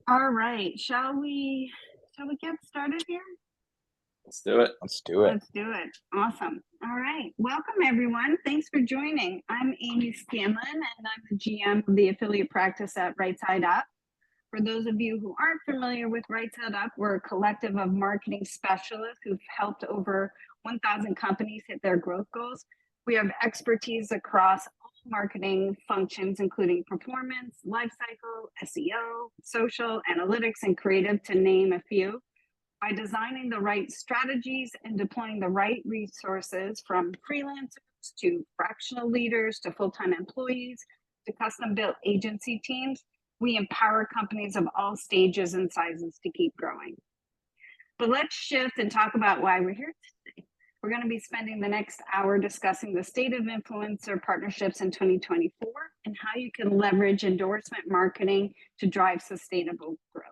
All right, shall we get started here? Let's do it. Let's do it. Let's do it. Awesome. All right. Welcome everyone. Thanks for joining. I'm Amy Scanlon and I'm the GM of the affiliate practice at Right Side Up. For those of you who aren't familiar with Right Side Up, we're a collective of marketing specialists who've helped over 1,000 companies hit their growth goals. We have expertise across all marketing functions, including performance, lifecycle, SEO, social, analytics, and creative, to name a few. By designing the right strategies and deploying the right resources, from freelancers to fractional leaders to full-time employees to custom-built agency teams, we empower companies of all stages and sizes to keep growing. But let's shift and talk about why we're here today. We're going to be spending the next hour discussing the state of influencer partnerships in 2024 and how you can leverage endorsement marketing to drive sustainable growth.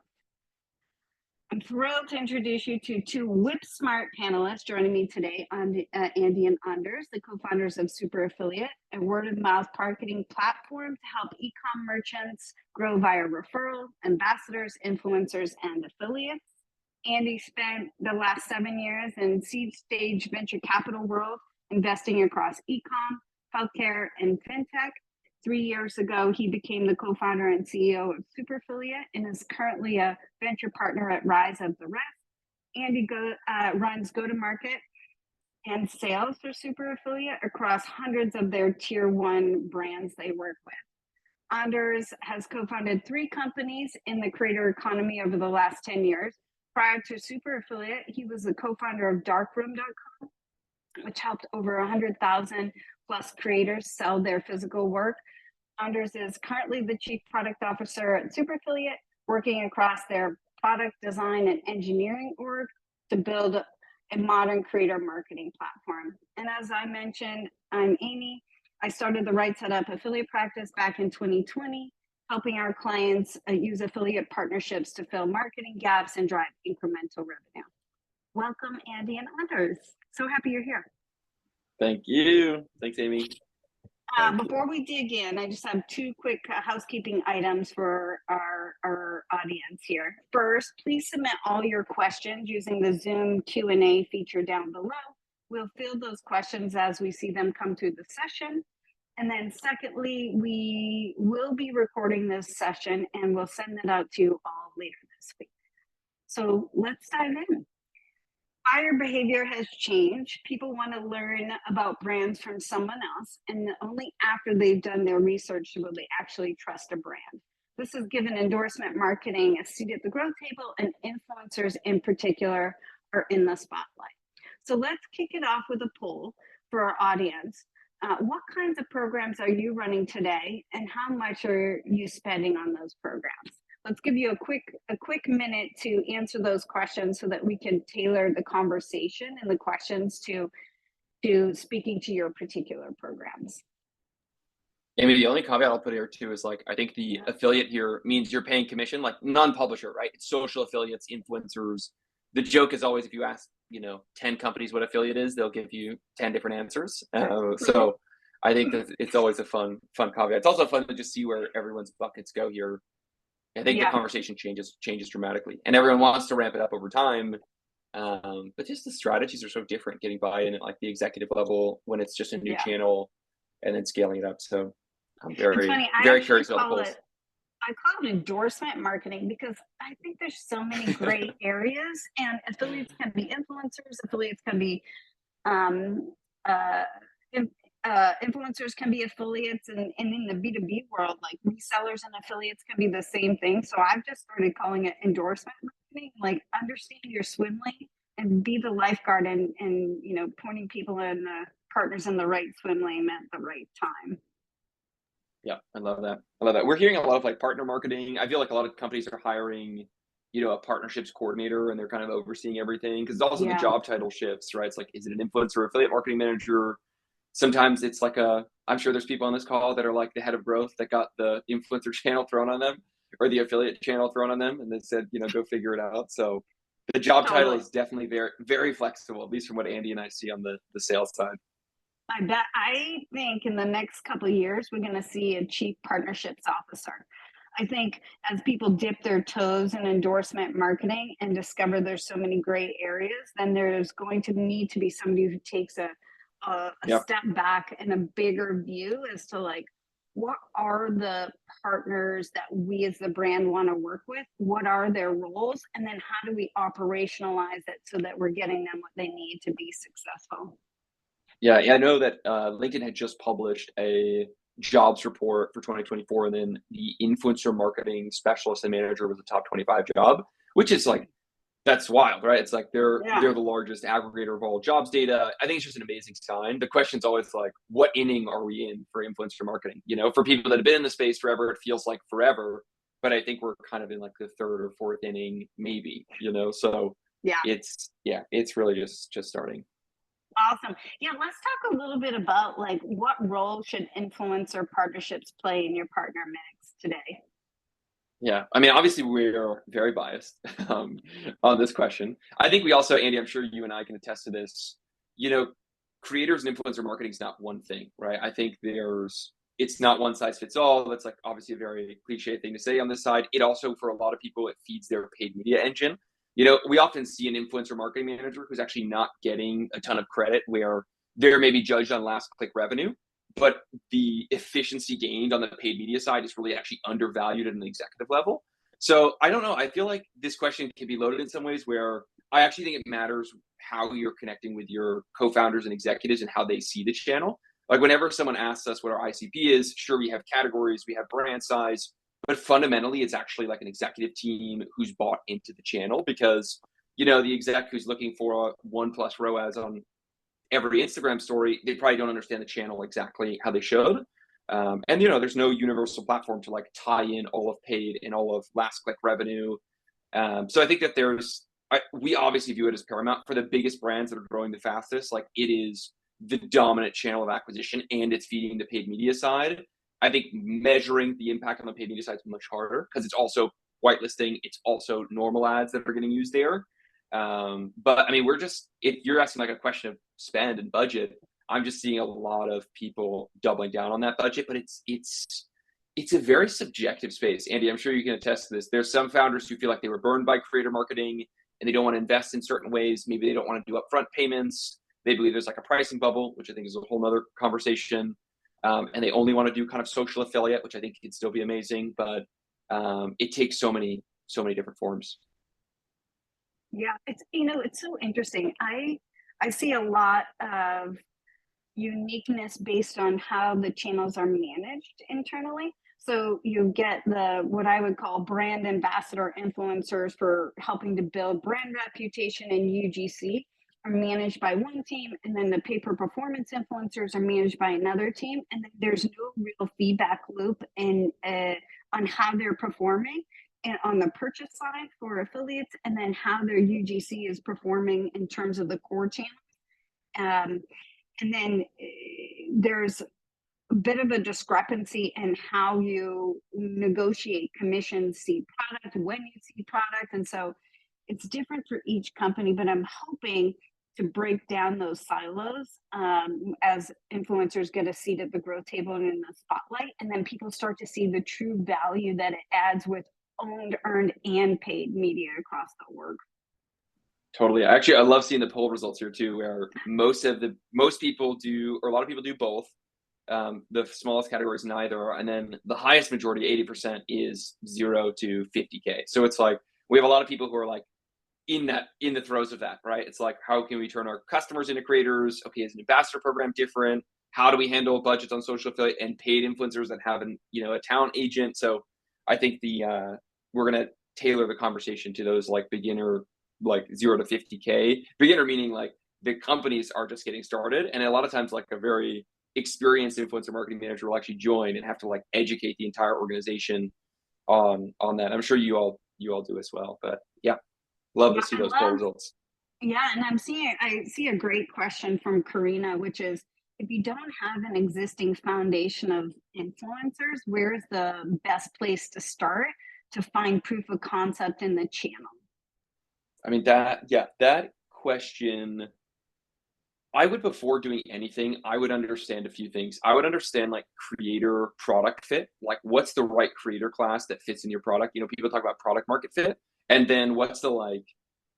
I'm thrilled to introduce you to two whip-smart panelists joining me today, Andy and Anders, the co-founders of Super Affiliate, a word-of-mouth marketing platform to help e-com merchants grow via referral, ambassadors, influencers, and affiliates. Andy spent the last 7 years in seed stage venture capital world, investing across e-com, healthcare, and fintech. 3 years ago, he became the co-founder and CEO of Super Affiliate and is currently a venture partner at Rise of the Rest. Andy runs go-to-market and sales for Super Affiliate across hundreds of their tier one brands they work with. Anders has co-founded 3 companies in the creator economy over the last 10 years. Prior to Super Affiliate, he was the co-founder of darkroom.com, which helped over 100,000 plus creators sell their physical work. Anders is currently the Chief Product Officer at Super Affiliate, working across their product design and engineering org to build a modern creator marketing platform. And as I mentioned, I'm Amy. I started the Right Side Up affiliate practice back in 2020, helping our clients use affiliate partnerships to fill marketing gaps and drive incremental revenue. Welcome, Andy and Anders. So happy you're here. Thank you. Thanks, Amy. Before we dig in, I just have 2 quick housekeeping items for our audience here. First, please submit all your questions using the Zoom Q&A feature down below. We'll field those questions as we see them come through the session. And then secondly, we will be recording this session and we'll send it out to you all later this week. So let's dive in. Buyer behavior has changed. People want to learn about brands from someone else, and only after they've done their research will they actually trust a brand. This has given endorsement marketing a seat at the growth table, and influencers in particular are in the spotlight. So let's kick it off with a poll for our audience. What kinds of programs are you running today, and how much are you spending on those programs? Let's give you a quick minute to answer those questions so that we can tailor the conversation and the questions to speaking to your particular programs. Amy, the only caveat I'll put here too is I think the affiliate here means you're paying commission, like non-publisher, right? It's social affiliates, influencers. The joke is always if you ask, 10 companies what affiliate is, they'll give you 10 different answers. So I think that it's always a fun caveat. It's also fun to just see where everyone's buckets go here. I think the conversation changes dramatically, and everyone wants to ramp it up over time. But just the strategies are so different, getting buy-in at the executive level when it's just a new channel, and then scaling it up. So I'm very curious about the polls. I call it endorsement marketing because I think there's so many gray areas, and affiliates can be influencers, affiliates can be influencers can be affiliates, and in the B2B world, like resellers and affiliates can be the same thing. So I've just started calling it endorsement marketing, like understand your swim lane and be the lifeguard and pointing people and partners in the right swim lane at the right time. Yeah, I love that. We're hearing a lot of partner marketing. I feel like a lot of companies are hiring, a partnerships coordinator, and they're kind of overseeing everything because also the job title shifts, right? It's is it an influencer or affiliate marketing manager? Sometimes it's I'm sure there's people on this call that are the head of growth that got the influencer channel thrown on them or the affiliate channel thrown on them, and they said, go figure it out. So the job title is definitely very, very flexible, at least from what Andy and I see on the sales side. I think in the next couple of years, we're going to see a chief partnerships officer. I think as people dip their toes in endorsement marketing and discover there's so many gray areas, then there's going to need to be somebody who takes a Yep. step back and a bigger view as to like, what are the partners that we as the brand want to work with? What are their roles? And then how do we operationalize it so that we're getting them what they need to be successful? Yeah, I know that LinkedIn had just published a jobs report for 2024, and then the influencer marketing specialist and manager was a top 25 job, which is like that's wild, right? It's like Yeah. they're the largest aggregator of all jobs data. I think it's just an amazing sign. The question's always like, what inning are we in for influencer marketing? You know, for people that have been in the space forever, it feels like forever. But I think we're kind of in like the third or fourth inning, maybe, you know. So Yeah. it's really just starting. Awesome. Yeah, let's talk a little bit about like what role should influencer partnerships play in your partner mix today? Yeah, I mean, obviously we're very biased on this question. I think we also, Andy, I'm sure you and I can attest to this. You know, creators and influencer marketing is not one thing, right? I think it's not one size fits all. That's like obviously a very cliche thing to say on this side. It also, for a lot of people, it feeds their paid media engine. You know, we often see an influencer marketing manager who's actually not getting a ton of credit, where they're maybe judged on last click revenue, but the efficiency gained on the paid media side is really actually undervalued at an executive level. So I don't know. I feel like this question can be loaded in some ways, where I actually think it matters how you're connecting with your co-founders and executives and how they see the channel. Like whenever someone asks us what our ICP is, sure, we have categories, we have brand size, but fundamentally it's actually like an executive team who's bought into the channel, because you know the exec who's looking for a 1+ ROAS on every Instagram story, they probably don't understand the channel exactly how they should. And you know, there's no universal platform to like tie in all of paid and all of last click revenue. So I think that we obviously view it as paramount for the biggest brands that are growing the fastest. Like it is the dominant channel of acquisition, and it's feeding the paid media side. I think measuring the impact on the paid media side is much harder because it's also whitelisting, it's also normal ads that are getting used there. But I mean, if you're asking like a question of spend and budget, I'm just seeing a lot of people doubling down on that budget, but it's a very subjective space. Andy, I'm sure you can attest to this. There's some founders who feel like they were burned by creator marketing and they don't want to invest in certain ways. Maybe they don't want to do upfront payments. They believe there's like a pricing bubble, which I think is a whole nother conversation. And they only want to do kind of social affiliate, which I think could still be amazing, but it takes so many different forms. Yeah, it's so interesting. I see a lot of uniqueness based on how the channels are managed internally. So you get the what I would call brand ambassador influencers for helping to build brand reputation and UGC are managed by one team, and then the pay per performance influencers are managed by another team, and then there's no real feedback loop and on how they're performing and on the purchase side for affiliates, and then how their UGC is performing in terms of the core channel. Um, and then there's a bit of a discrepancy in how you negotiate commissions, see product, when you see product. And so it's different for each company, but I'm hoping to break down those silos as influencers get a seat at the growth table and in the spotlight. And then people start to see the true value that it adds with owned, earned, and paid media across the org. Totally. Actually, I love seeing the poll results here too, where most people do, or a lot of people do both. The smallest category is neither, and then the highest majority, 80%, is 0 to 50K. So it's like we have a lot of people who are like in the throes of that, right? It's like, how can we turn our customers into creators? Okay, is an ambassador program different? How do we handle budgets on social affiliate and paid influencers that have a talent agent? So I think we're gonna tailor the conversation to those like beginner, like 0 to 50K. Beginner meaning like the companies are just getting started, and a lot of times like a very experienced influencer marketing manager will actually join and have to like educate the entire organization on that. I'm sure you all do as well. But yeah, love Yeah, to see I those poll love. results. Yeah, and I see a great question from Karina, which is if you don't have an existing foundation of influencers, where's the best place to start to find proof of concept in the channel? I mean that question I would, before doing anything, I would understand a few things. I would understand like creator product fit, like what's the right creator class that fits in your product. You know, people talk about product market fit, and then what's the like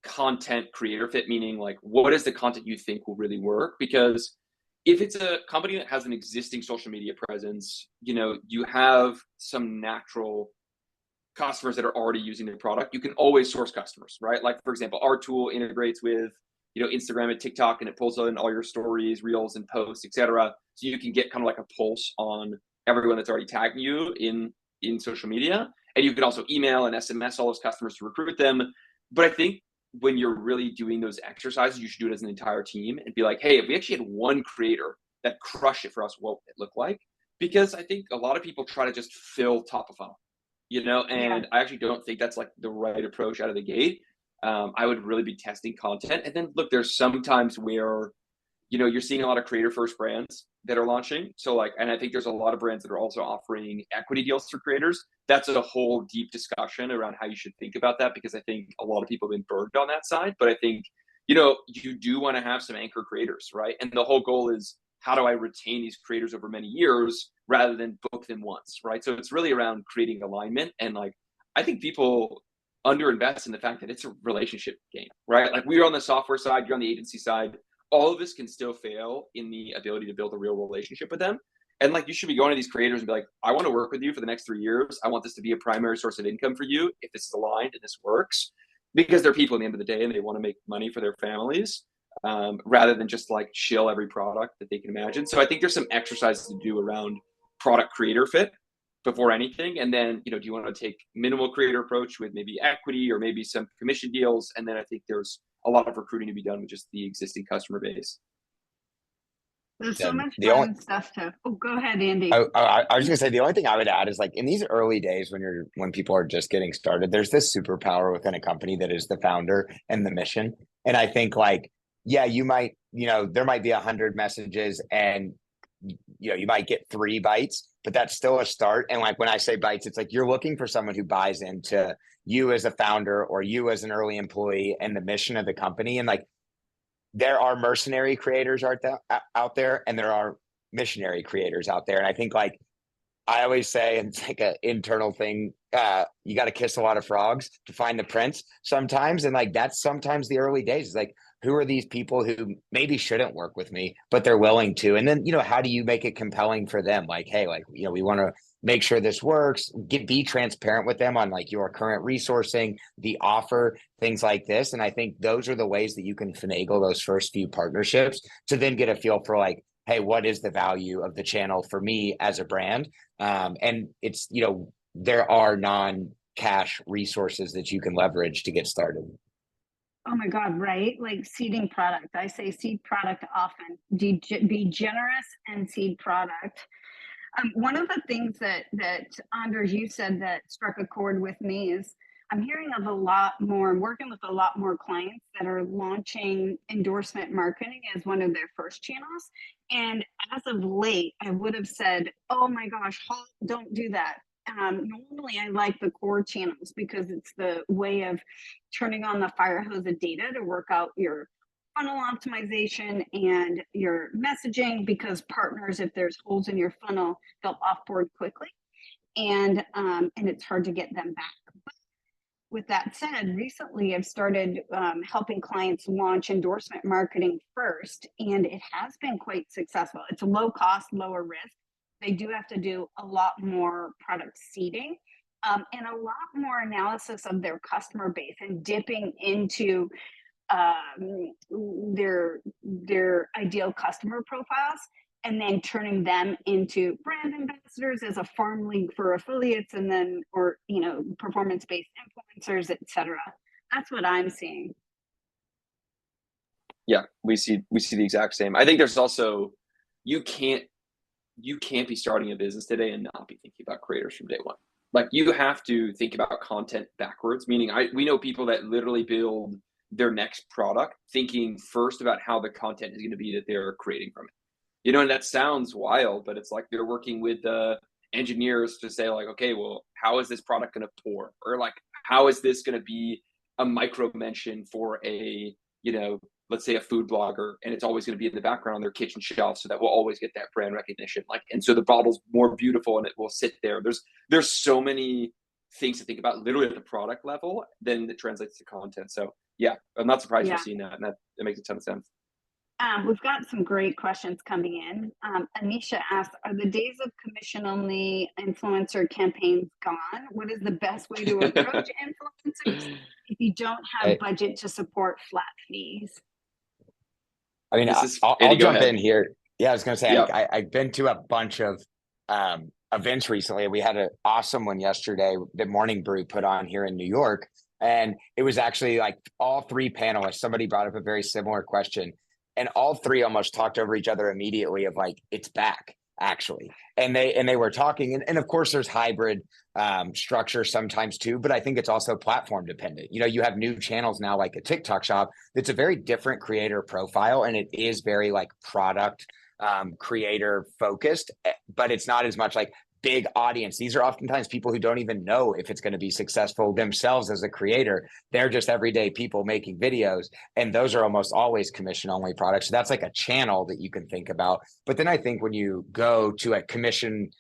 content creator fit, meaning like what is the content you think will really work? Because if it's a company that has an existing social media presence, you know, you have some natural customers that are already using the product. You can always source customers, right? Like for example, our tool integrates with, you know, Instagram and TikTok, and it pulls in all your stories, reels, and posts, etc. So you can get kind of like a pulse on everyone that's already tagging you in social media, and you can also email and SMS all those customers to recruit them. But I think when you're really doing those exercises, you should do it as an entire team and be like, hey, if we actually had one creator that crushed it for us, what would it look like? Because I think a lot of people try to just fill top of funnel, you know, Yeah. and I actually don't think that's like the right approach out of the gate. I would really be testing content. And then look, there's sometimes where, you know, you're seeing a lot of creator first brands that are launching. So like, and I think there's a lot of brands that are also offering equity deals for creators. That's a whole deep discussion around how you should think about that, because I think a lot of people have been burned on that side. But I think, you know, you do want to have some anchor creators, right? And the whole goal is, how do I retain these creators over many years rather than book them once, right? So it's really around creating alignment. And like, I think people underinvest in the fact that it's a relationship game, right? Like we're on the software side, you're on the agency side. All of this can still fail in the ability to build a real relationship with them. And like, you should be going to these creators and be like, I want to work with you for the next 3 years. I want this to be a primary source of income for you if this is aligned and this works, because they're people at the end of the day and they want to make money for their families, rather than just like shill every product that they can imagine. So I think there's some exercises to do around product creator fit before anything. And then, you know, do you want to take minimal creator approach with maybe equity or maybe some commission deals? And then I think there's a lot of recruiting to be done with just the existing customer base. There's so The much the only fun stuff to. Oh, go ahead, Andy. I was gonna say the only thing I would add is like in these early days when people are just getting started, there's this superpower within a company that is the founder and the mission. And I think like, yeah, you might, there might be 100 messages and you might get 3 bites, but that's still a start. And like when I say bites, it's like you're looking for someone who buys into you as a founder or you as an early employee and the mission of the company. And like there are mercenary creators out there, and there are missionary creators out there. And I think like I always say, and it's like an internal thing, you got to kiss a lot of frogs to find the prince sometimes. And like that's sometimes the early days. It's like, who are these people who maybe shouldn't work with me, but they're willing to? And then, how do you make it compelling for them? Like, hey, like, we want to make sure this works, be transparent with them on like your current resourcing, the offer, things like this. And I think those are the ways that you can finagle those first few partnerships to then get a feel for like, hey, what is the value of the channel for me as a brand? And it's, there are non-cash resources that you can leverage to get started. Oh my God, right? Like seeding product. I say seed product often. Be generous and seed product. One of the things that Anders, you said that struck a chord with me is I'm hearing of a lot more, working with a lot more clients that are launching endorsement marketing as one of their first channels. And as of late, I would have said, oh my gosh, don't do that. Normally I like the core channels because it's the way of turning on the fire hose of data to work out your funnel optimization and your messaging, because partners, if there's holes in your funnel, they'll offboard quickly, and it's hard to get them back. But with that said, recently I've started helping clients launch endorsement marketing first, and it has been quite successful. It's low cost, lower risk. They do have to do a lot more product seeding, and a lot more analysis of their customer base and dipping into their ideal customer profiles, and then turning them into brand ambassadors as a farm league for affiliates, and then or performance-based influencers, etc. That's what I'm seeing. Yeah, we see the exact same. I think there's also, you can't be starting a business today and not be thinking about creators from day one. Like you have to think about content backwards, meaning we know people that literally build their next product thinking first about how the content is going to be that they're creating from it. And that sounds wild, but it's like they're working with the engineers to say like, okay, well, how is this product going to pour? Or like, how is this going to be a micro mention for a, let's say a food blogger, and it's always going to be in the background on their kitchen shelf, so that we'll always get that brand recognition. Like, and so the bottle's more beautiful and it will sit there. There's so many things to think about literally at the product level, then it translates to content. So yeah, I'm not surprised Yeah. you're seeing that, and that makes a ton of sense. We've got some great questions coming in. Anisha asked, are the days of commission-only influencer campaigns gone? What is the best way to approach influencers if you don't have budget to support flat fees? I mean, This is I'll Andy, go jump ahead. in here. Yeah, I was going to say, Yeah. I've been to a bunch of events recently. We had an awesome one yesterday that Morning Brew put on here in New York. And it was actually like all three panelists, somebody brought up a very similar question. And all three almost talked over each other immediately of like, it's back, actually. And they were talking. And of course, there's hybrid structure sometimes too, but I think it's also platform dependent. You know, you have new channels now, like a TikTok shop, that's a very different creator profile, and it is very like product creator focused, but it's not as much like big audience. These are oftentimes people who don't even know if it's going to be successful themselves as a creator. They're just everyday people making videos, and those are almost always commission only products. So that's like a channel that you can think about. But then I think when you go to a commission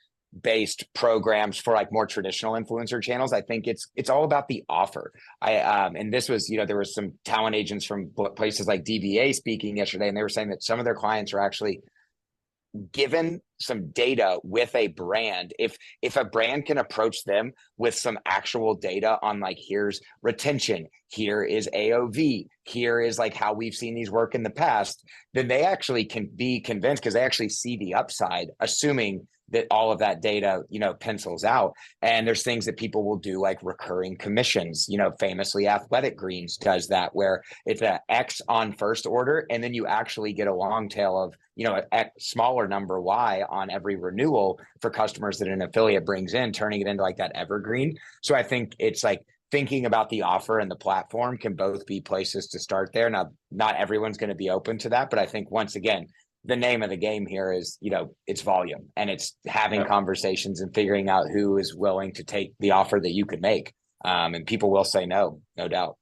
based programs for like more traditional influencer channels, I think it's all about the offer. And this was, you know, there was some talent agents from places like DVA speaking yesterday, and they were saying that some of their clients are actually given some data with a brand. If a brand can approach them with some actual data on like, here's retention, here is AOV, here is like how we've seen these work in the past, then they actually can be convinced, because they actually see the upside, assuming that all of that data, you know, pencils out. And there's things that people will do, like recurring commissions. You know, famously Athletic Greens does that, where it's a X on first order, and then you actually get a long tail of, you know, a smaller number Y on every renewal for customers that an affiliate brings in, turning it into like that evergreen. So I think it's like thinking about the offer and the platform can both be places to start there. Now, not everyone's going to be open to that, but I think once again, the name of the game here is, you know, it's volume, and it's having conversations and figuring out who is willing to take the offer that you could make. And people will say no, no doubt.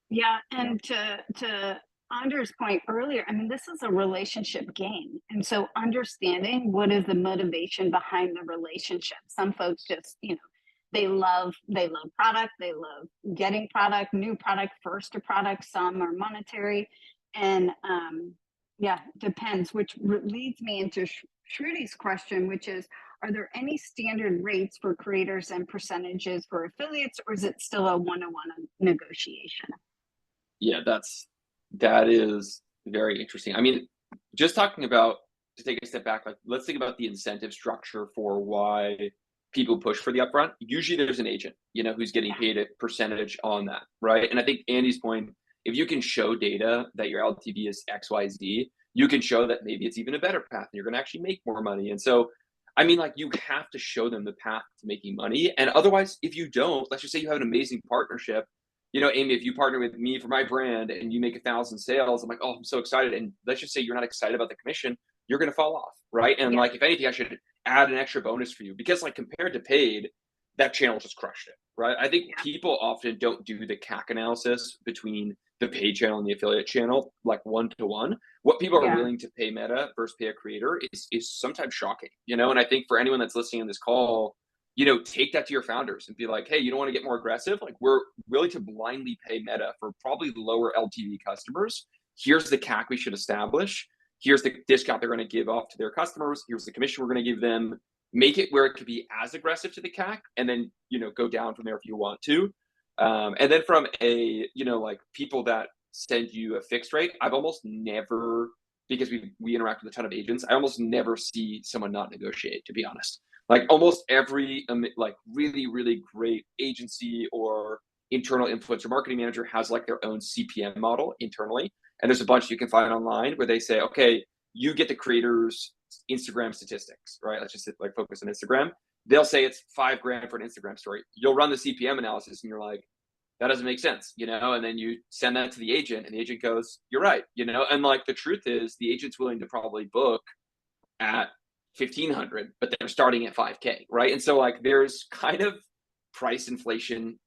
Yeah, and to Andre's point earlier, I mean, this is a relationship game. And so understanding what is the motivation behind the relationship. Some folks just, you know, they love product, they love getting product, new product, first to product, some are monetary. And yeah, depends, which leads me into Shruti's question, which is, are there any standard rates for creators and percentages for affiliates, or is it still a one-on-one negotiation? Yeah, that is very interesting. I mean, just talking about, to take a step back, like let's think about the incentive structure for why people push for the upfront. Usually there's an agent, you know, who's getting paid a percentage on that, right? And I think Andy's point, if you can show data that your LTV is XYZ, you can show that maybe it's even a better path and you're going to actually make more money. And so, I mean, like, you have to show them the path to making money. And otherwise, if you don't, let's just say you have an amazing partnership. You know, Amy, if you partner with me for my brand and you make 1,000 sales, I'm like, oh, I'm so excited. And let's just say you're not excited about the commission, you're going to fall off, right? And like, if anything, I should add an extra bonus for you, because like compared to paid, that channel just crushed it, right? I think people often don't do the CAC analysis between the paid channel and the affiliate channel, like one to one. What people are willing to pay Meta versus pay a creator is sometimes shocking, you know? And I think for anyone that's listening on this call, you know, take that to your founders and be like, hey, you don't want to get more aggressive? Like, we're willing to blindly pay Meta for probably lower LTV customers. Here's the CAC we should establish. Here's the discount they're going to give off to their customers. Here's the commission we're going to give them. Make it where it could be as aggressive to the CAC, and then, you know, go down from there if you want to. And then from a, you know, like people that send you a fixed rate, I've almost never, because we interact with a ton of agents, I almost never see someone not negotiate, to be honest. Like almost every like really, really great agency or internal influencer marketing manager has like their own CPM model internally. And there's a bunch you can find online where they say, okay, you get the creators' Instagram statistics, right? Let's just like focus on Instagram. They'll say it's $5,000 for an Instagram story. You'll run the CPM analysis and you're like, that doesn't make sense, you know? And then you send that to the agent and the agent goes, you're right, you know? And like the truth is the agent's willing to probably book at 1,500, but they're starting at 5K, right? And so like there's kind of price inflation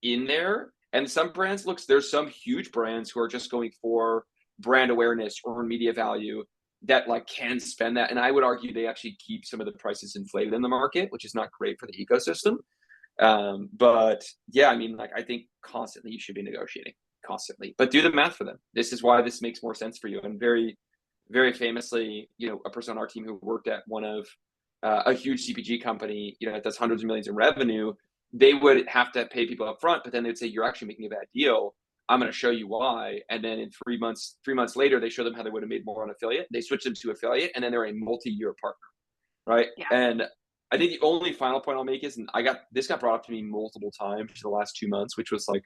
in there. And some brands, there's some huge brands who are just going for brand awareness or media value that like can spend that. And I would argue they actually keep some of the prices inflated in the market, which is not great for the ecosystem. But yeah, I mean, like, I think constantly you should be negotiating constantly, but do the math for them. This is why this makes more sense for you. And very, very famously, a person on our team who worked at one of a huge CPG company, that does hundreds of millions in revenue, they would have to pay people up front, but then they'd say, you're actually making a bad deal. I'm going to show you why. And then in 3 months later, they show them how they would have made more on affiliate. They switch them to affiliate, and then they're a multi-year partner. Right. Yeah. And I think the only final point I'll make is, and this got brought up to me multiple times in the last 2 months, which was like,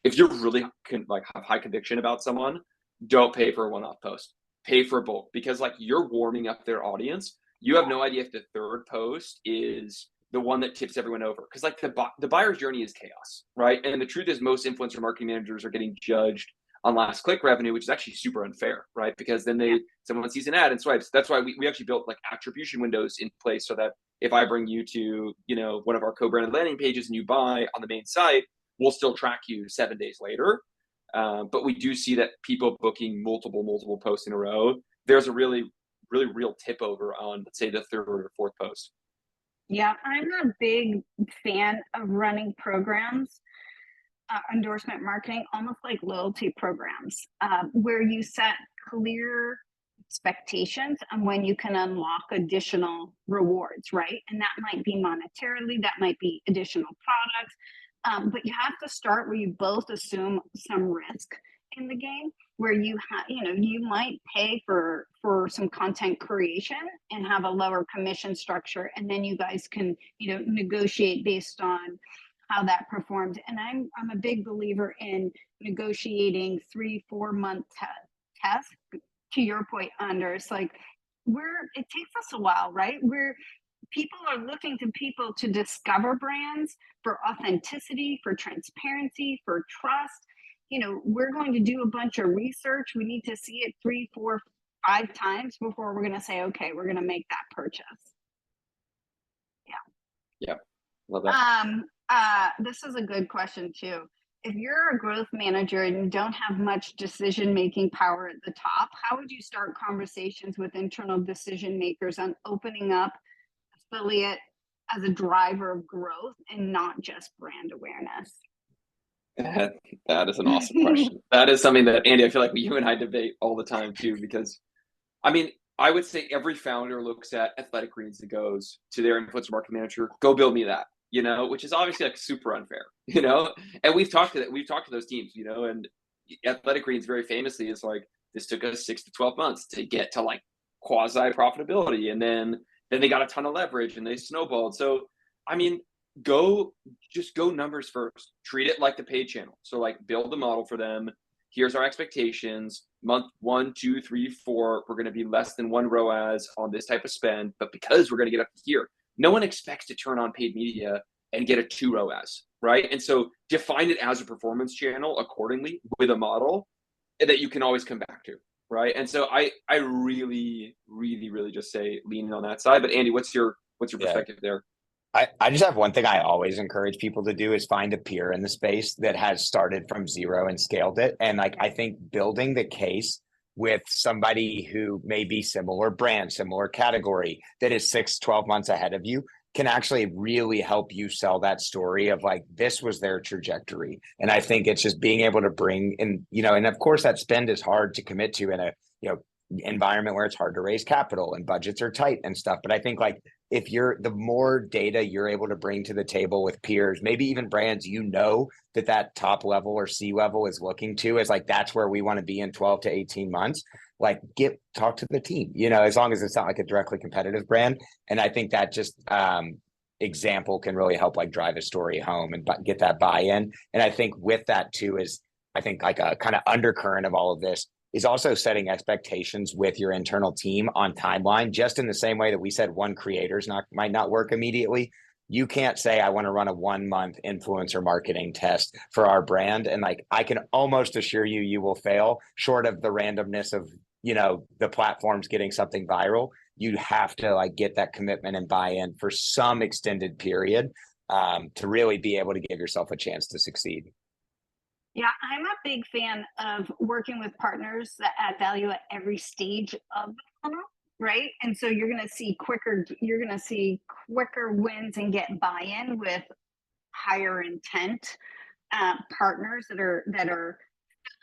if you're really have high conviction about someone, don't pay for a one-off post. Pay for a bulk, because like you're warming up their audience. You have no idea if the third post is the one that tips everyone over, because like the buyer's journey is chaos, right? And the truth is, most influencer marketing managers are getting judged on last click revenue, which is actually super unfair, right? Because then someone sees an ad and swipes. That's why we actually built like attribution windows in place, so that if I bring you to, one of our co-branded landing pages and you buy on the main site, we'll still track you 7 days later. But we do see that people booking multiple posts in a row, there's a really, really real tip over on, let's say, the third or fourth post. Yeah, I'm a big fan of running programs, endorsement marketing, almost like loyalty programs, where you set clear expectations on when you can unlock additional rewards, right? And that might be monetarily, that might be additional products, but you have to start where you both assume some risk in the game, where you might pay for some content creation and have a lower commission structure, and then you guys can negotiate based on how that performed. And I'm a big believer in negotiating 3-4 month tests. To your point, Anders, like it takes us a while, right? People are looking to people to discover brands for authenticity, for transparency, for trust. We're going to do a bunch of research. We need to see it 3, 4, 5 times before we're going to say, okay, we're going to make that purchase. Yeah. Love that. This is a good question too. If you're a growth manager and you don't have much decision-making power at the top, how would you start conversations with internal decision makers on opening up affiliate as a driver of growth and not just brand awareness? That is an awesome question. That is something that, Andy, I feel like you and I debate all the time too, because I mean, I would say every founder looks at Athletic Greens and goes to their influencer marketing manager, go build me that, which is obviously like super unfair, and we've talked to those teams, and Athletic Greens very famously is like, this took us 6 to 12 months to get to like quasi profitability. And then they got a ton of leverage and they snowballed. So, I mean, go numbers first, treat it like the paid channel. So like build the model for them. Here's our expectations. Month 1, 2, 3, 4, we're going to be less than 1 ROAS on this type of spend, but because we're going to get up to here, no one expects to turn on paid media and get a 2 ROAS, right? And so define it as a performance channel accordingly with a model that you can always come back to, right? And so I really, really, really just say lean on that side. But Andy, what's your perspective there? I just have one thing I always encourage people to do is find a peer in the space that has started from zero and scaled it. And like, I think building the case with somebody who may be similar brand, similar category, that is 6-12 months ahead of you, can actually really help you sell that story of like, this was their trajectory. And I think it's just being able to bring in, and of course that spend is hard to commit to in a, environment where it's hard to raise capital and budgets are tight and stuff. But I think like, if the more data you're able to bring to the table with peers, maybe even brands, that top level or C level is looking to, is like, that's where we want to be in 12 to 18 months. Like talk to the team, as long as it's not like a directly competitive brand. And I think that just example can really help like drive a story home and get that buy-in. And I think with that too is, I think like a kind of undercurrent of all of this is also setting expectations with your internal team on timeline, just in the same way that we said one creator's might not work immediately. You can't say, I want to run a 1-month influencer marketing test for our brand. And like, I can almost assure you will fail, short of the randomness of, the platforms getting something viral. You have to like get that commitment and buy-in for some extended period to really be able to give yourself a chance to succeed. Yeah, I'm a big fan of working with partners that add value at every stage of the funnel, right? And so you're going to see quicker wins and get buy-in with higher intent partners that are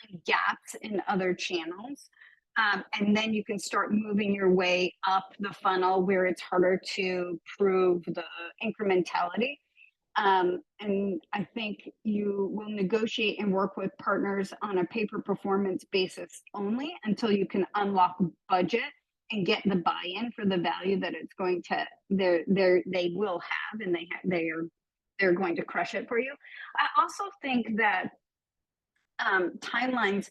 filling gaps in other channels. And then you can start moving your way up the funnel where it's harder to prove the incrementality. And I think you will negotiate and work with partners on a pay per performance basis only until you can unlock budget and get the buy-in for the value that it's going to they will have, and they're going to crush it for you. I also think that timelines,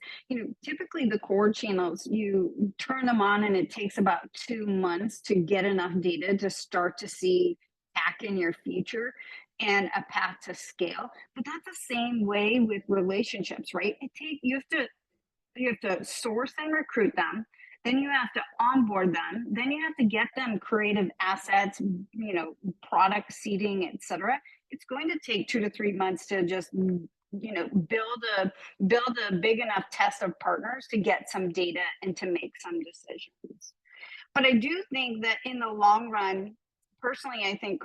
typically the core channels, you turn them on and it takes about 2 months to get enough data to start to see back in your future and a path to scale. But that's the same way with relationships, right? You have to source and recruit them, then you have to onboard them, then you have to get them creative assets, product seeding, etc. It's going to take 2 to 3 months to just build a big enough test of partners to get some data and to make some decisions. But I do think that in the long run, personally, I think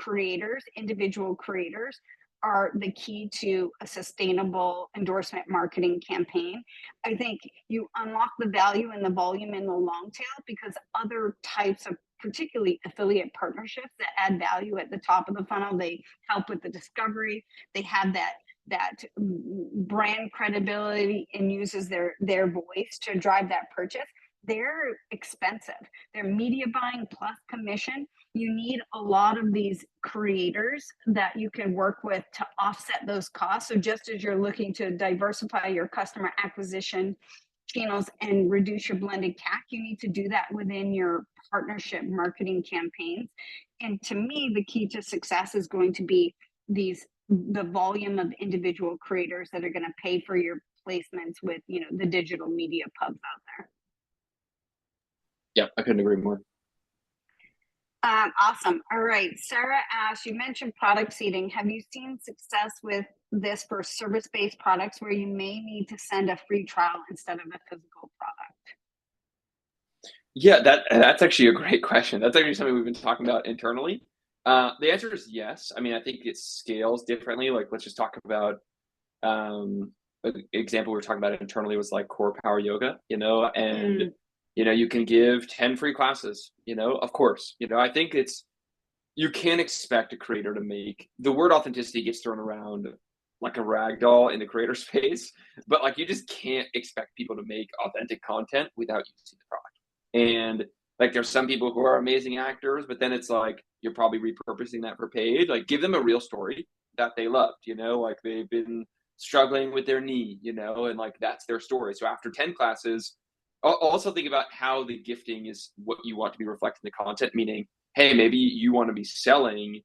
individual creators, are the key to a sustainable endorsement marketing campaign. I think you unlock the value and the volume in the long tail because other types of, particularly affiliate partnerships that add value at the top of the funnel, they help with the discovery. They have that brand credibility and uses their voice to drive that purchase. They're expensive. They're media buying plus commission. You need a lot of these creators that you can work with to offset those costs. So just as you're looking to diversify your customer acquisition channels and reduce your blended CAC, you need to do that within your partnership marketing campaigns. And to me, the key to success is going to be the volume of individual creators that are going to pay for your placements with the digital media pubs out there. Yeah, I couldn't agree more. Awesome. All right. Sarah asked, you mentioned product seeding. Have you seen success with this for service-based products where you may need to send a free trial instead of a physical product? Yeah, that's actually a great question. That's actually something we've been talking about internally. The answer is yes. I mean, I think it scales differently. Like, let's just talk about an example we were talking about internally was like core power yoga, and you can give 10 free classes, of course. I think you can't expect a creator to make, the word authenticity gets thrown around like a rag doll in the creator space, but like you just can't expect people to make authentic content without using the product. And like there's some people who are amazing actors, but then it's like you're probably repurposing that for paid. Like give them a real story that they loved, like they've been struggling with their knee, and like that's their story. So after 10 classes, also think about how the gifting is what you want to be reflecting in the content, meaning, hey, maybe you want to be selling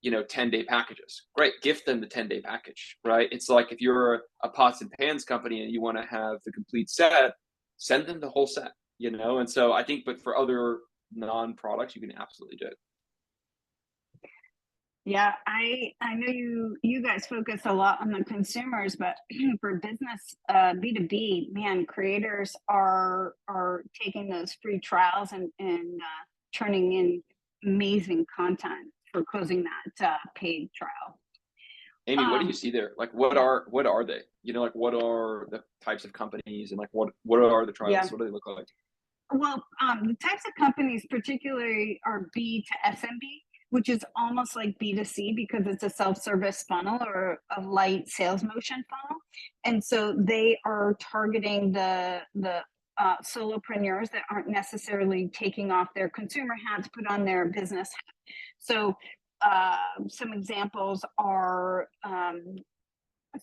10-day packages. Great, gift them the 10-day package, right? It's like if you're a pots and pans company and you want to have the complete set, send them the whole set, and so I think, but for other non-products, you can absolutely do it. Yeah, I know you guys focus a lot on the consumers, but for business B2B, man, creators are taking those free trials and turning in amazing content for closing that paid trial. Amy, what do you see there? Like, what are they? Like, what are the types of companies, and like, what are the trials? Yeah. What do they look like? Well, the types of companies particularly are B to SMB, which is almost like B2C because it's a self-service funnel or a light sales motion funnel. And so they are targeting the solopreneurs that aren't necessarily taking off their consumer hats, put on their business hat. So some examples are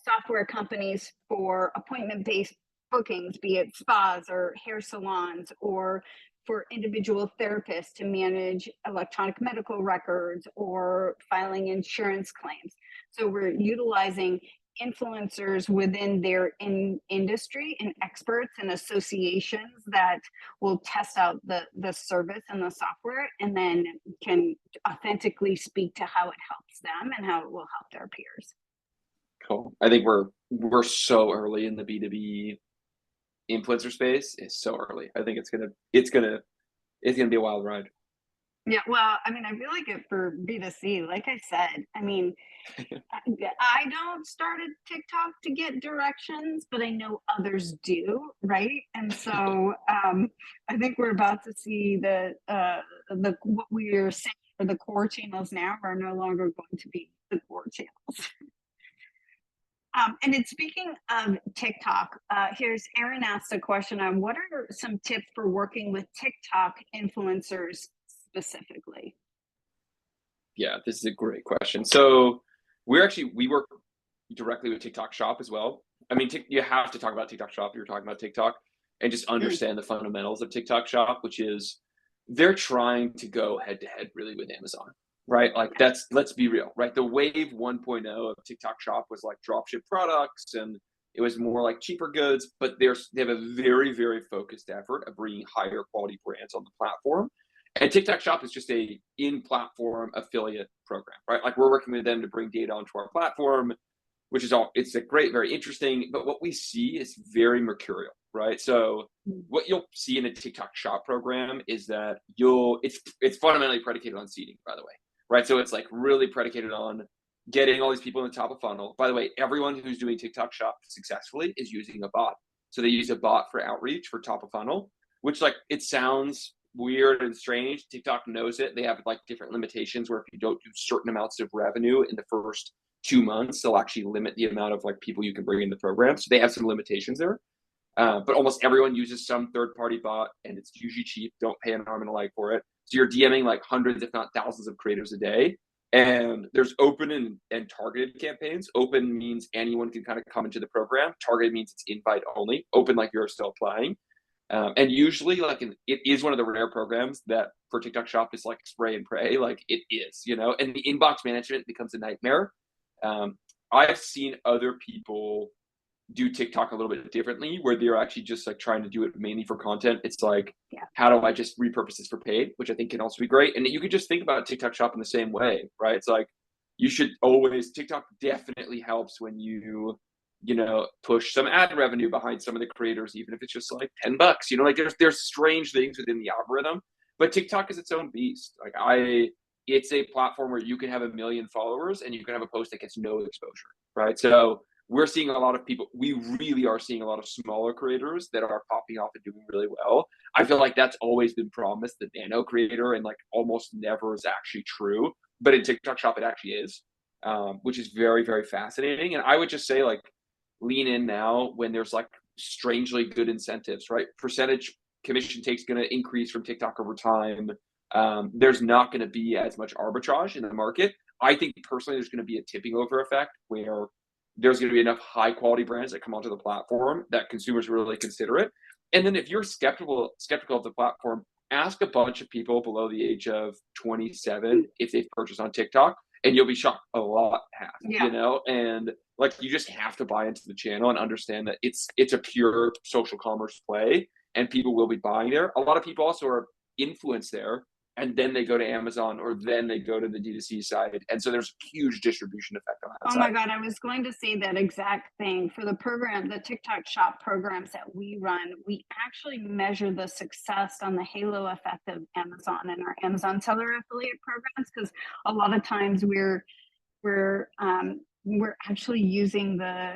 software companies for appointment-based bookings, be it spas or hair salons, or for individual therapists to manage electronic medical records or filing insurance claims. So we're utilizing influencers within their industry and experts and associations that will test out the service and the software and then can authentically speak to how it helps them and how it will help their peers. Cool. I think we're so early in the B2B influencer space. It's so early. I think it's gonna be a wild ride. Yeah, well, I mean, I feel like it for B2C. Like I said, I mean, I don't start a TikTok to get directions, but I know others do, right? And so I think we're about to see the what we are saying for the core channels now are no longer going to be the core channels. And then speaking of TikTok, here's Aaron asked a question on what are some tips for working with TikTok influencers specifically? Yeah, this is a great question. So we work directly with TikTok Shop as well. I mean, you have to talk about TikTok Shop. You're talking about TikTok, and just understand the fundamentals of TikTok Shop, which is they're trying to go head to head really with Amazon, right? Like let's be real, right? The wave 1.0 of TikTok Shop was like dropship products, and it was more like cheaper goods, but they have a very, very focused effort of bringing higher quality brands on the platform. And TikTok Shop is just a in-platform affiliate program, right? Like we're working with them to bring data onto our platform, which is it's a great, very interesting. But what we see is very mercurial, right? So what you'll see in a TikTok Shop program is that it's fundamentally predicated on seeding, by the way, right? So it's like really predicated on getting all these people in the top of funnel. By the way, everyone who's doing TikTok Shop successfully is using a bot. So they use a bot for outreach for top of funnel, which like it sounds weird and strange. TikTok knows it. They have like different limitations where if you don't do certain amounts of revenue in the first 2 months, they'll actually limit the amount of like people you can bring in the program. So they have some limitations there. But almost everyone uses some third-party bot, and it's usually cheap. Don't pay an arm and a leg for it. So you're DMing like hundreds, if not thousands, of creators a day. And there's open and targeted campaigns. Open means anyone can kind of come into the program. Targeted means it's invite only. Open, like you're still applying. And usually, like it is one of the rare programs that for TikTok Shop is like spray and pray, like it is, and the inbox management becomes a nightmare. I've seen other people do TikTok a little bit differently, where they're actually just like trying to do it mainly for content. It's like, how do I just repurpose this for paid, which I think can also be great. And you could just think about TikTok Shop in the same way, right? It's like TikTok definitely helps when push some ad revenue behind some of the creators, even if it's just like $10. Like there's strange things within the algorithm, but TikTok is its own beast. It's a platform where you can have 1 million followers and you can have a post that gets no exposure, right? So we're seeing a lot of people. We really are seeing a lot of smaller creators that are popping off and doing really well. I feel like that's always been promised, the nano creator, and like almost never is actually true. But in TikTok Shop, it actually is, which is very, very fascinating. And I would just say like, lean in now when there's like strangely good incentives, right? Percentage commission take's going to increase from TikTok over time. There's not going to be as much arbitrage in the market. I think personally, there's going to be a tipping over effect where there's going to be enough high quality brands that come onto the platform that consumers really consider it. And then if you're skeptical of the platform, ask a bunch of people below the age of 27 if they've purchased on TikTok, and you'll be shocked. A lot have, and like you just have to buy into the channel and understand that it's a pure social commerce play, and people will be buying there. A lot of people also are influenced there, and then they go to Amazon or then they go to the D2C side. And so there's a huge distribution effect on that side. My God, I was going to say that exact thing. For the TikTok Shop programs that we run, we actually measure the success on the halo effect of Amazon and our Amazon seller affiliate programs, because a lot of times we're actually using the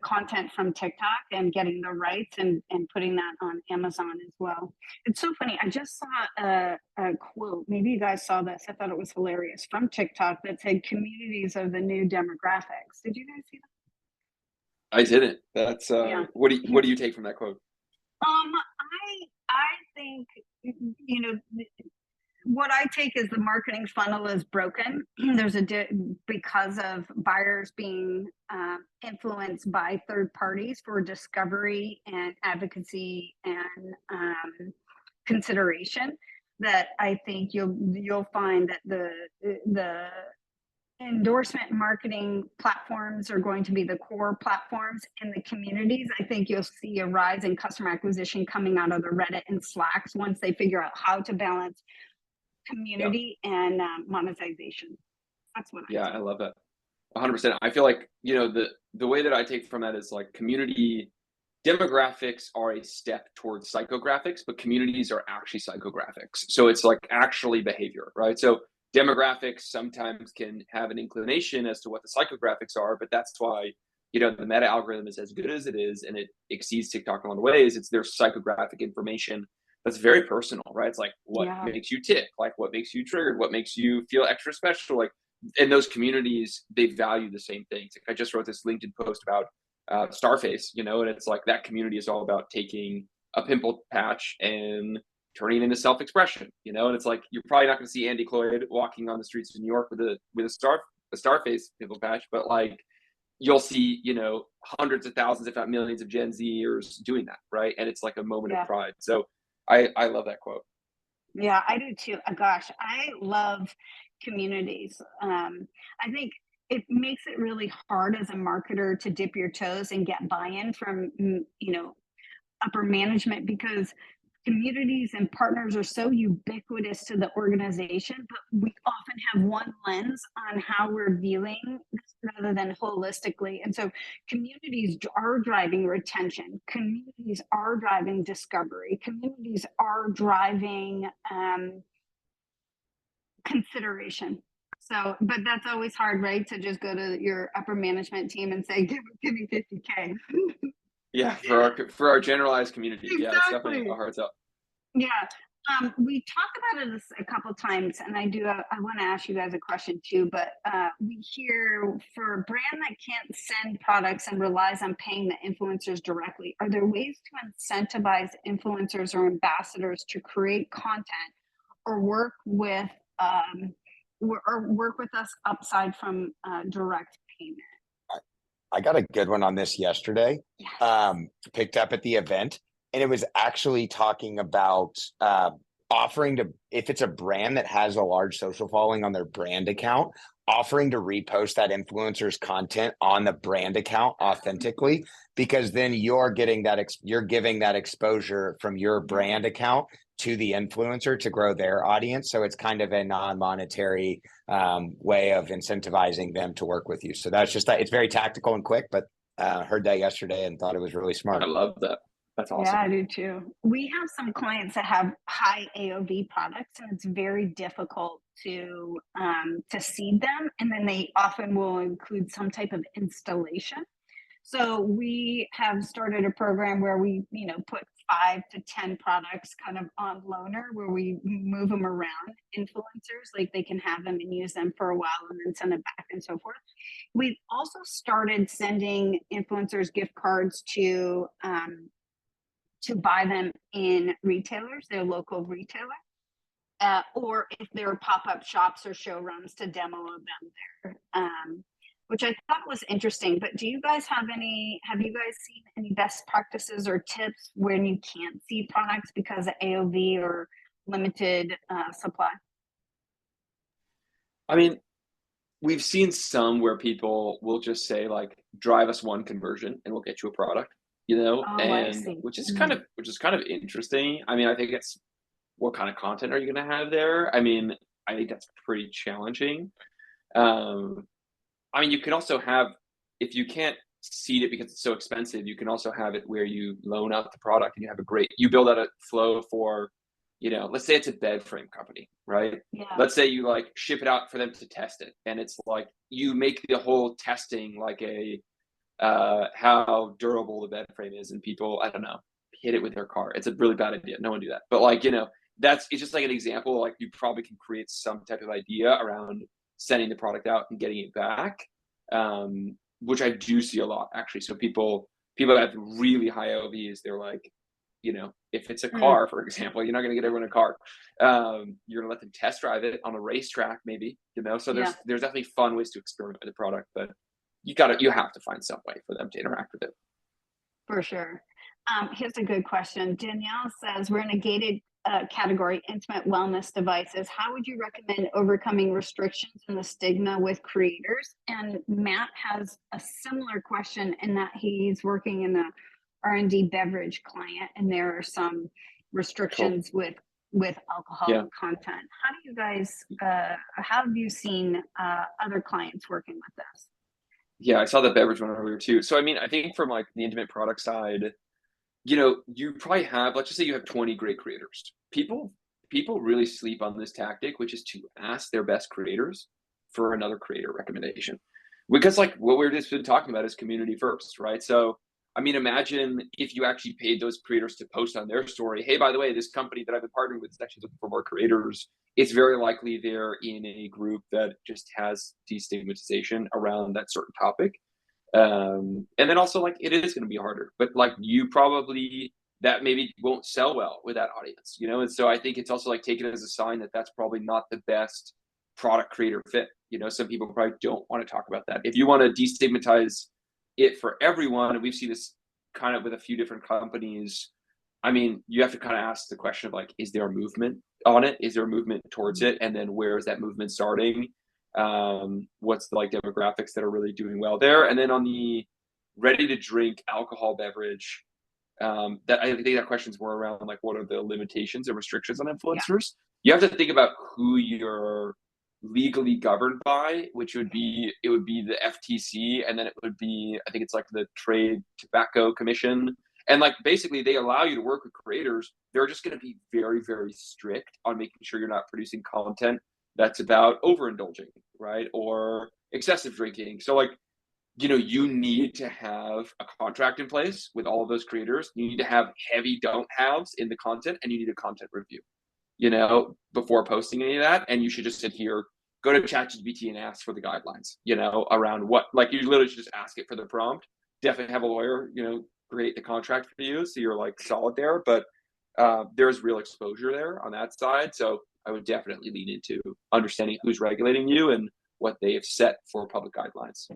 content from TikTok and getting the rights and putting that on Amazon as well. It's so funny. I just saw a quote. Maybe you guys saw this. I thought it was hilarious, from TikTok, that said communities are the new demographics. Did you guys see that? I didn't. That's what do you take from that quote? I think, what I take is the marketing funnel is broken. There's because of buyers being influenced by third parties for discovery and advocacy and consideration. That I think you'll find that the endorsement marketing platforms are going to be the core platforms in the communities. I think you'll see a rise in customer acquisition coming out of the Reddit and Slacks once they figure out how to balance community and monetization. That's what I love that. 100%. I feel like, the way that I take from that is like community demographics are a step towards psychographics, but communities are actually psychographics. So it's like actually behavior, right? So demographics sometimes can have an inclination as to what the psychographics are, but that's why, the meta algorithm is as good as it is and it exceeds TikTok in a lot of ways. It's their psychographic information that's very personal, right? It's like what Yeah. makes you tick, like what makes you triggered, what makes you feel extra special. Like in those communities, they value the same things. Like I just wrote this LinkedIn post about Starface, and it's like that community is all about taking a pimple patch and turning it into self-expression, and it's like you're probably not going to see Andy Cloyd walking on the streets of New York with a Starface pimple patch, but like you'll see, hundreds of thousands, if not millions, of Gen Zers doing that, right? And it's like a moment of Yeah. pride. So I love that quote. Yeah, I do too. Gosh, I love communities. I think it makes it really hard as a marketer to dip your toes and get buy-in from, upper management, because communities and partners are so ubiquitous to the organization, but we often have one lens on how we're viewing this rather than holistically. And so communities are driving retention, communities are driving discovery, communities are driving consideration. So, but that's always hard, right? To just go to your upper management team and say, give me 50K. Yeah, for our generalized community, yeah, it's definitely Exactly. a hard sell. Yeah. We talked about it a couple times, and I want to ask you guys a question too. But we hear, for a brand that can't send products and relies on paying the influencers directly, are there ways to incentivize influencers or ambassadors to create content or work with us upside from direct payment? I got a good one on this yesterday. Yes. Picked up at the event, and it was actually talking about offering to, if it's a brand that has a large social following on their brand account, offering to repost that influencer's content on the brand account authentically, because then you're getting you're giving that exposure from your brand account to the influencer to grow their audience. So it's kind of a non-monetary way of incentivizing them to work with you. So that's just that. It's very tactical and quick, but heard that yesterday and thought it was really smart. I love that. That's Yeah, I awesome. do too. We have some clients that have high AOV products, and it's very difficult to seed them. And then they often will include some type of installation. So we have started a program where we, put 5 to 10 products kind of on loaner, where we move them around influencers, like they can have them and use them for a while and then send them back and so forth. We've also started sending influencers gift cards to buy them in retailers, their local retailer, or if there are pop-up shops or showrooms, to demo them there, which I thought was interesting. But have you guys seen any best practices or tips when you can't see products because of AOV or limited supply? I mean, we've seen some where people will just say like, "Drive us one conversion and we'll get you a product," Oh, I and see. which is kind of interesting. I mean, I think it's what kind of content are you gonna have there? I mean, I think that's pretty challenging. Um, I mean, you can also have, if you can't seed it because it's so expensive, you can also have it where you loan out the product and you build out a flow for, let's say it's a bed frame company, right? Yeah. Let's say you like ship it out for them to test it. And it's like you make the whole testing like how durable the bed frame is, and people, I don't know, hit it with their car. It's a really bad idea. No one do that. But like, it's just like an example. Like you probably can create some type of idea around sending the product out and getting it back, which I do see a lot actually. So people that have really high OVs, they're like, if it's a Mm. car, for example, you're not going to get everyone a car. You're going to let them test drive it on a racetrack, maybe. So Yeah. there's definitely fun ways to experiment with the product, but you have to find some way for them to interact with it. For sure. Here's a good question. Danielle says, we're in a gated category, intimate wellness devices. How would you recommend overcoming restrictions and the stigma with creators? And Matt has a similar question in that he's working in the R&D beverage client, and there are some restrictions with alcohol Yeah. and content. How do you guys, how have you seen other clients working with this? Yeah, I saw the beverage one earlier too. So I mean, I think from like the intimate product side, you probably have, let's just say you have 20 great creators. People really sleep on this tactic, which is to ask their best creators for another creator recommendation. Because like what we're just been talking about is community first, right? So I mean, imagine if you actually paid those creators to post on their story, hey, by the way, this company that I've been partnering with is actually looking for more creators. It's very likely they're in a group that just has destigmatization around that certain topic. And then also like it is going to be harder, but like you probably that maybe won't sell well with that audience, and so I think it's also like taken as a sign that that's probably not the best product creator fit. Some people probably don't want to talk about that. If you want to destigmatize it for everyone, and we've seen this kind of with a few different companies, I mean, you have to kind of ask the question of like, is there a movement on it? Is there a movement towards it? And then where is that movement starting? What's the like demographics that are really doing well there? And then on the ready to drink alcohol beverage, that I think that question's more around like what are the limitations and restrictions on Yeah. influencers? You have to think about who you're legally governed by, which it would be the FTC, and then it would be, I think it's like the Trade Tobacco Commission. And like basically they allow you to work with creators. They're just going to be very, very strict on making sure you're not producing content that's about overindulging, right? Or excessive drinking. So like, you need to have a contract in place with all of those creators. You need to have heavy don't haves in the content, and you need a content review, before posting any of that. And you should just go to ChatGPT and ask for the guidelines, around what, like you literally should just ask it for the prompt. Definitely have a lawyer, create the contract for you so you're like solid there. But there's real exposure there on that side. So I would definitely lean into understanding who's regulating you and what they have set for public guidelines.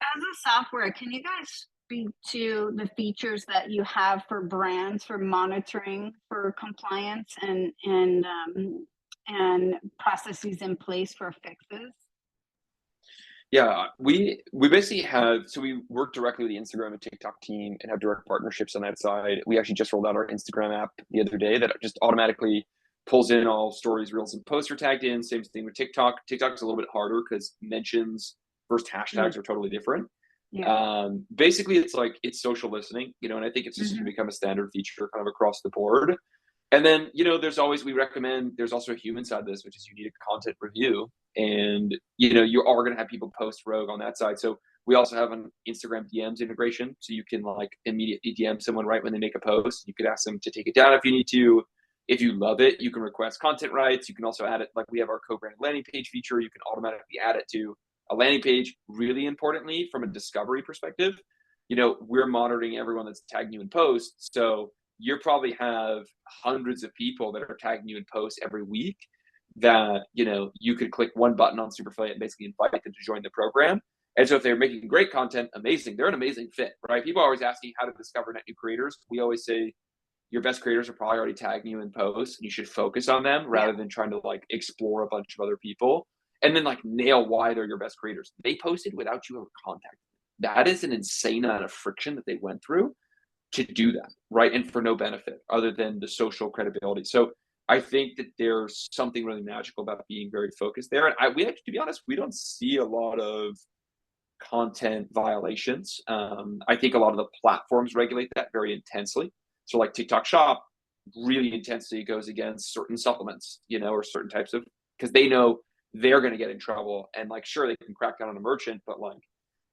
As a software, can you guys speak to the features that you have for brands for monitoring for compliance and processes in place for fixes? Yeah, we basically we work directly with the Instagram and TikTok team and have direct partnerships on that side. We actually just rolled out our Instagram app the other day that just automatically pulls in all stories, reels, and posts are tagged in. Same thing with TikTok. TikTok's a little bit harder because mentions versus hashtags are totally different. Yeah. Basically, it's social listening, and I think it's just Mhm. become a standard feature kind of across the board. And then, we recommend there's also a human side of this, which is you need a content review. And, you are going to have people post rogue on that side. So we also have an Instagram DMs integration. So you can like immediately DM someone right when they make a post. You could ask them to take it down if you need to. If you love it, you can request content rights. You can also add it, like we have our co-branded landing page feature. You can automatically add it to a landing page. Really importantly, from a discovery perspective, we're monitoring everyone that's tagging you in posts. So you probably have hundreds of people that are tagging you in posts every week that you could click one button on super affiliate and basically invite them to join the program. And so if they're making great content, amazing, they're an amazing fit, right? People are always asking how to discover net new creators. We always say your best creators are probably already tagging you in posts, and you should focus on them rather than trying to like explore a bunch of other people. And then like nail why they're your best creators. They posted without you ever contacting them. That is an insane amount of friction that they went through to do that, right? And for no benefit other than the social credibility. So I think that there's something really magical about being very focused there. And we actually, to be honest, we don't see a lot of content violations. I think a lot of the platforms regulate that very intensely. So like TikTok Shop really intensely goes against certain supplements, or certain types of, because they know they're going to get in trouble. And like, sure, they can crack down on a merchant, but like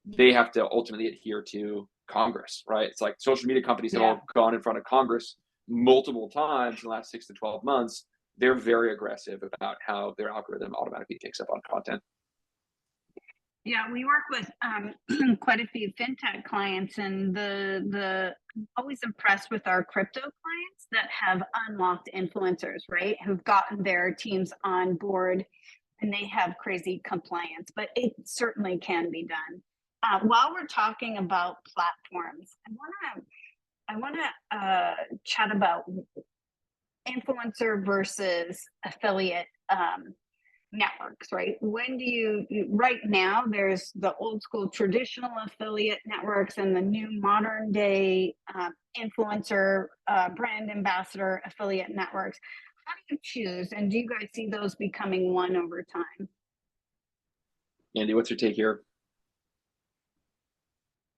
they have to ultimately adhere to Congress, right? It's like social media companies have all gone in front of Congress multiple times in the last 6 to 12 months. They're very aggressive about how their algorithm automatically picks up on content. Yeah, we work with quite a few fintech clients, and the I'm always impressed with our crypto clients that have unlocked influencers, right? Who've gotten their teams on board, and they have crazy compliance, but it certainly can be done. While we're talking about platforms, I want to chat about influencer versus affiliate networks, right? When do right now there's the old school traditional affiliate networks and the new modern day influencer brand ambassador affiliate networks. How do you choose, and do you guys see those becoming one over time? Andy, what's your take here?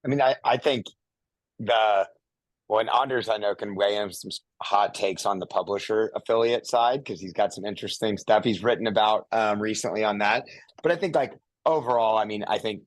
I mean, I think the well, and Anders, I know, can weigh in some hot takes on the publisher affiliate side because he's got some interesting stuff he's written about recently on that. But I think, like, overall, I mean, I think,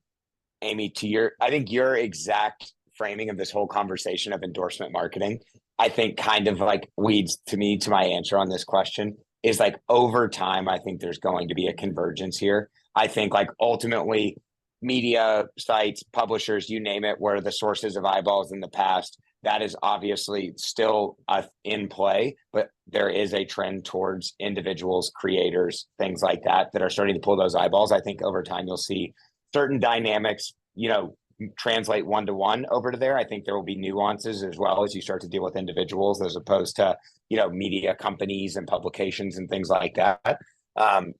Amy, I think your exact framing of this whole conversation of endorsement marketing, I think kind of like leads to me to my answer on this question is like over time, I think there's going to be a convergence here. I think like ultimately media sites, publishers, you name it, were the sources of eyeballs in the past. That is obviously still in play, but there is a trend towards individuals, creators, things like that that are starting to pull those eyeballs. I think over time you'll see certain dynamics, translate one to one over to there. I think there will be nuances as well as you start to deal with individuals as opposed to, media companies and publications and things like that.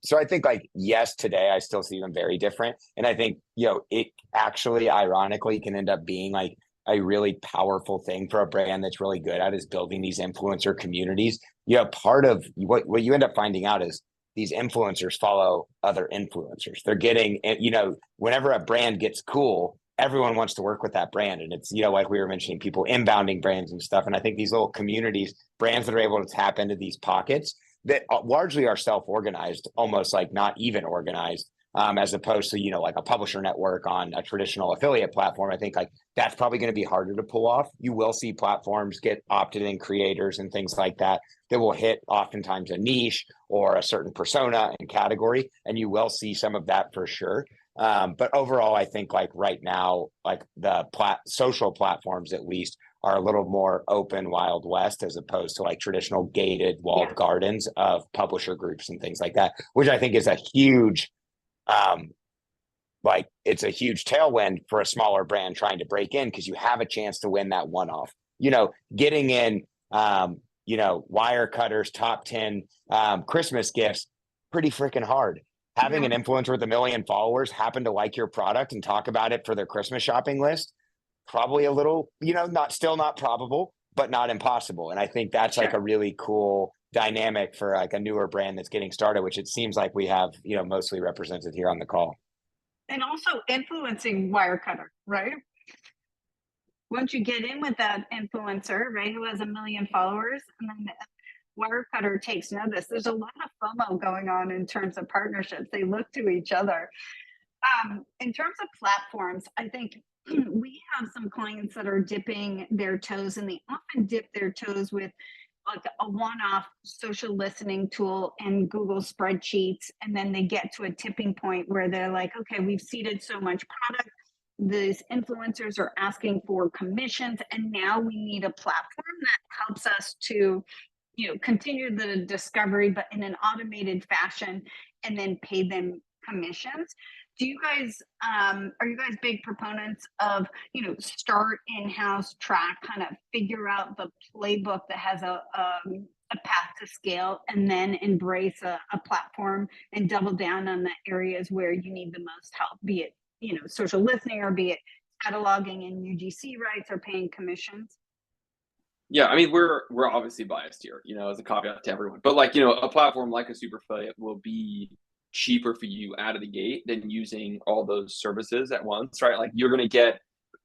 So I think like, yes, today I still see them very different. And I think, it actually ironically can end up being like a really powerful thing for a brand that's really good at is building these influencer communities. Part of what you end up finding out is these influencers follow other influencers. They're getting, whenever a brand gets cool, everyone wants to work with that brand. And it's, like we were mentioning, people inbounding brands and stuff. And I think these little communities, brands that are able to tap into these pockets that largely are self-organized, almost like not even organized, as opposed to, like a publisher network on a traditional affiliate platform. I think like that's probably going to be harder to pull off. You will see platforms get opted in creators and things like that will hit oftentimes a niche or a certain persona and category, and you will see some of that for sure. But overall, I think like right now, like the social platforms at least are a little more open Wild West as opposed to like traditional gated walled gardens of publisher groups and things like that, which I think is a huge it's a huge tailwind for a smaller brand trying to break in because you have a chance to win that one off. Getting in wire cutters, top 10 Christmas gifts, pretty freaking hard. Having an influencer with 1 million followers happen to like your product and talk about it for their Christmas shopping list, probably a little, not probable, but not impossible. And I think that's like a really cool dynamic for like a newer brand that's getting started, which it seems like we have, mostly represented here on the call. And also influencing Wirecutter, right? Once you get in with that influencer, right, who has 1 million followers, and then Wirecutter takes notice. There's a lot of FOMO going on in terms of partnerships. They look to each other. In terms of platforms, I think we have some clients that are dipping their toes, and they often dip their toes with like a one-off social listening tool and Google spreadsheets, and then they get to a tipping point where they're like, okay, we've seeded so much product, these influencers are asking for commissions, and now we need a platform that helps us to continue the discovery but in an automated fashion and then pay them commissions. Do you guys are you guys big proponents of start in-house, track, kind of figure out the playbook that has a path to scale, and then embrace a platform and double down on the areas where you need the most help, be it social listening or be it cataloging and UGC rights or paying commissions? Yeah, I mean, we're obviously biased here, as a caveat to everyone. But like, a platform like a super affiliate will be cheaper for you out of the gate than using all those services at once, right? Like you're gonna get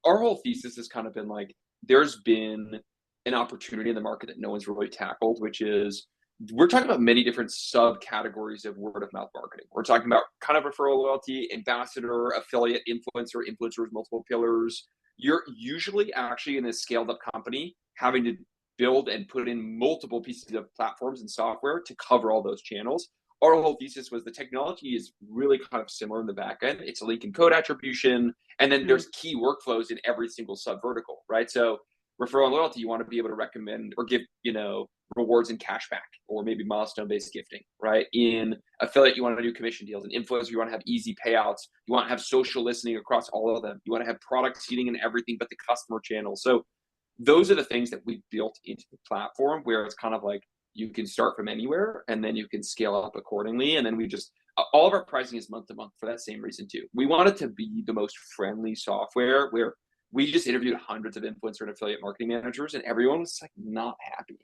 our whole thesis has kind of been like there's been an opportunity in the market that no one's really tackled, which is we're talking about many different subcategories of word of mouth marketing. We're talking about kind of referral loyalty, ambassador, affiliate, influencers, multiple pillars. You're usually actually in a scaled up company having to build and put in multiple pieces of platforms and software to cover all those channels. Our whole thesis was the technology is really kind of similar in the back end. It's a link and code attribution, and then there's key workflows in every single sub vertical, right? So referral and loyalty, you want to be able to recommend or give, rewards and cash back, or maybe milestone-based gifting, right? In affiliate, you want to do commission deals. In influencer, you want to have easy payouts. You want to have social listening across all of them. You want to have product seeding in everything but the customer channel. So those are the things that we've built into the platform where it's kind of like you can start from anywhere and then you can scale up accordingly. And then we just, all of our pricing is month to month for that same reason too. We want it to be the most friendly software where we just interviewed hundreds of influencer and affiliate marketing managers and everyone was like not happy.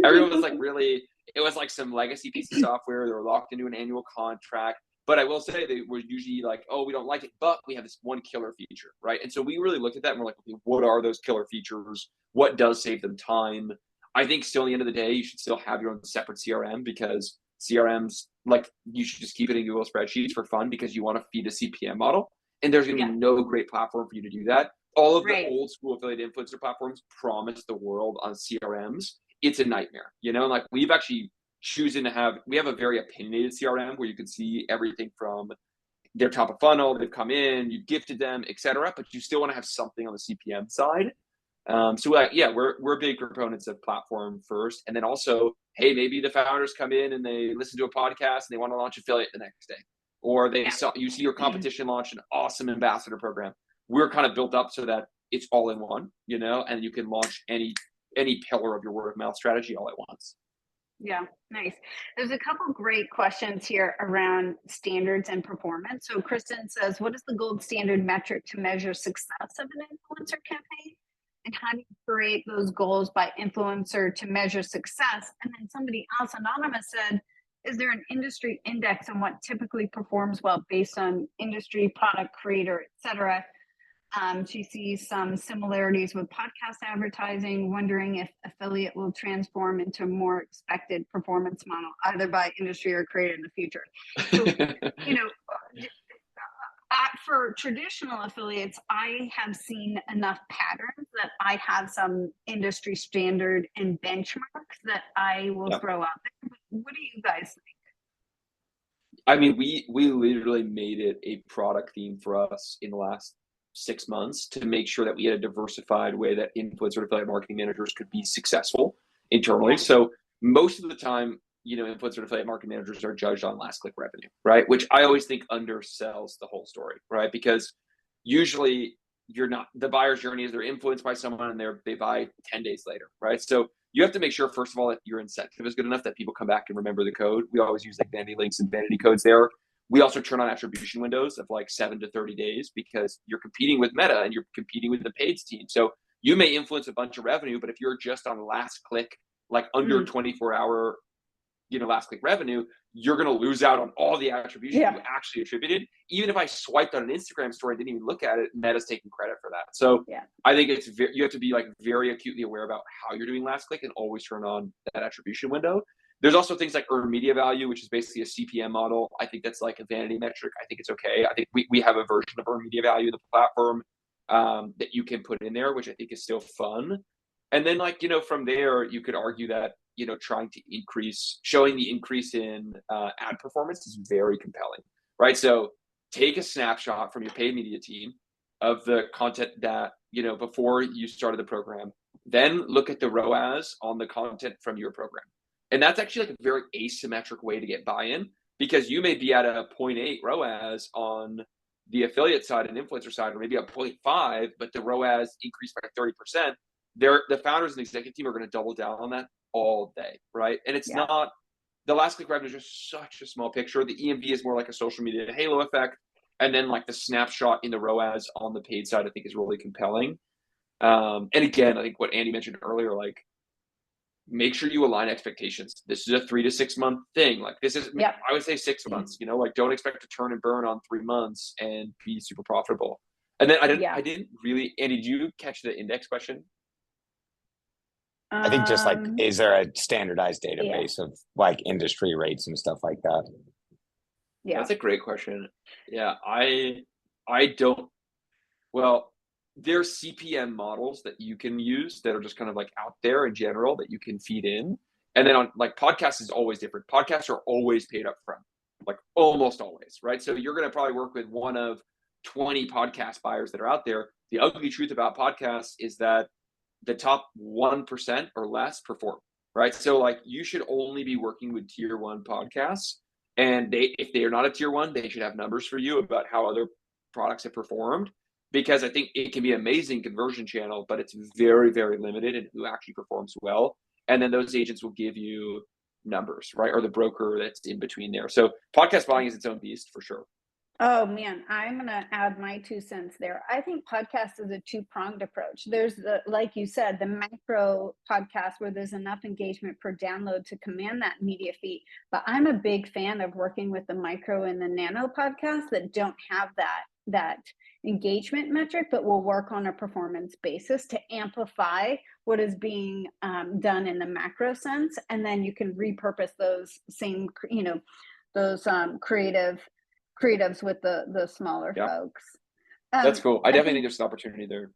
Everyone was like really, it was like some legacy piece of software. They were locked into an annual contract. But I will say they were usually like, oh, we don't like it, but we have this one killer feature, right? And so we really looked at that and we're like, okay, what are those killer features? What does save them time? I think still at the end of the day, you should still have your own separate CRM, because CRMs, like, you should just keep it in Google spreadsheets for fun because you want to feed a CPM model. And there's going to be no great platform for you to do that. All of the old school affiliate influencer platforms promise the world on CRMs. It's a nightmare, you know, like we've actually we have a very opinionated CRM where you can see everything from their top of funnel, they've come in, you've gifted them, etc. But you still want to have something on the CPM side. So we're big proponents of platform first, and then also, hey, maybe the founders come in and they listen to a podcast and they want to launch affiliate the next day, or you see your competition launch an awesome ambassador program. We're kind of built up so that it's all in one, you know, and you can launch any pillar of your word of mouth strategy all at once. Yeah, nice. There's a couple great questions here around standards and performance. So Kristen says, what is the gold standard metric to measure success of an influencer campaign? And how do you create those goals by influencer to measure success? And then somebody else, anonymous, said, is there an industry index on what typically performs well based on industry, product, creator, etc.? She sees some similarities with podcast advertising, wondering if affiliate will transform into a more expected performance model, either by industry or creator in the future. So, you know, for traditional affiliates, I have seen enough patterns that I have some industry standard and benchmarks that I will throw out there. What do you guys think? I mean, we literally made it a product theme for us in the last 6 months to make sure that we had a diversified way that influencer affiliate marketing managers could be successful internally. So most of the time, you know, influencer affiliate marketing managers are judged on last click revenue, right? Which I always think undersells the whole story, right? Because usually the buyer's journey is they're influenced by someone and they buy 10 days later, right? So you have to make sure, first of all, that your incentive is good enough that people come back and remember the code. We always use like vanity links and vanity codes there. We also turn on attribution windows of like 7 to 30 days because you're competing with Meta and you're competing with the paid team. So you may influence a bunch of revenue, but if you're just on last click, like under 24-hour, you know, last click revenue, you're going to lose out on all the attribution you actually attributed. Even if I swiped on an Instagram story and didn't even look at it, Meta's taking credit for that. So I think you have to be like very acutely aware about how you're doing last click and always turn on that attribution window. There's also things like earned media value, which is basically a CPM model. I think that's like a vanity metric. I think it's okay. I think we have a version of earned media value in the platform that you can put in there, which I think is still fun. And then, like, you know, from there, you could argue that, you know, showing the increase in ad performance is very compelling, right? So take a snapshot from your paid media team of the content that, you know, before you started the program, then look at the ROAS on the content from your program. And that's actually like a very asymmetric way to get buy-in, because you may be at a 0.8 ROAS on the affiliate side and influencer side, or maybe a 0.5, but the ROAS increased by 30%. The founders and executive team are going to double down on that all day, right? And it's not, the last click revenue is just such a small picture. The EMV is more like a social media halo effect. And then like the snapshot in the ROAS on the paid side, I think is really compelling. And again, I think what Andy mentioned earlier, like, make sure you align expectations. This is a 3 to 6 month thing. Like this is, I would say 6 months, you know, like don't expect to turn and burn on 3 months and be super profitable. And then I didn't really, Andy, did you catch the index question? I think just like, is there a standardized database of like industry rates and stuff like that? Yeah, that's a great question. Yeah, I don't. Well, there's CPM models that you can use that are just kind of like out there in general that you can feed in. And then on like podcasts is always different. Podcasts are always paid up front, like almost always, right? So you're going to probably work with one of 20 podcast buyers that are out there. The ugly truth about podcasts is that the top 1% or less perform, right? So like you should only be working with tier 1 podcasts. And if they are not a tier 1, they should have numbers for you about how other products have performed, because I think it can be an amazing conversion channel, but it's very, very limited in who actually performs well. And then those agents will give you numbers, right? Or the broker that's in between there. So podcast buying is its own beast for sure. Oh man, I'm gonna add my 2 cents there. I think podcast is a two-pronged approach. There's the, like you said, the macro podcast where there's enough engagement per download to command that media fee. But I'm a big fan of working with the micro and the nano podcasts that don't have that engagement metric, but will work on a performance basis to amplify what is being done in the macro sense, and then you can repurpose those same, those creatives with the smaller Yeah. folks. That's cool. I definitely think think, there's an opportunity there.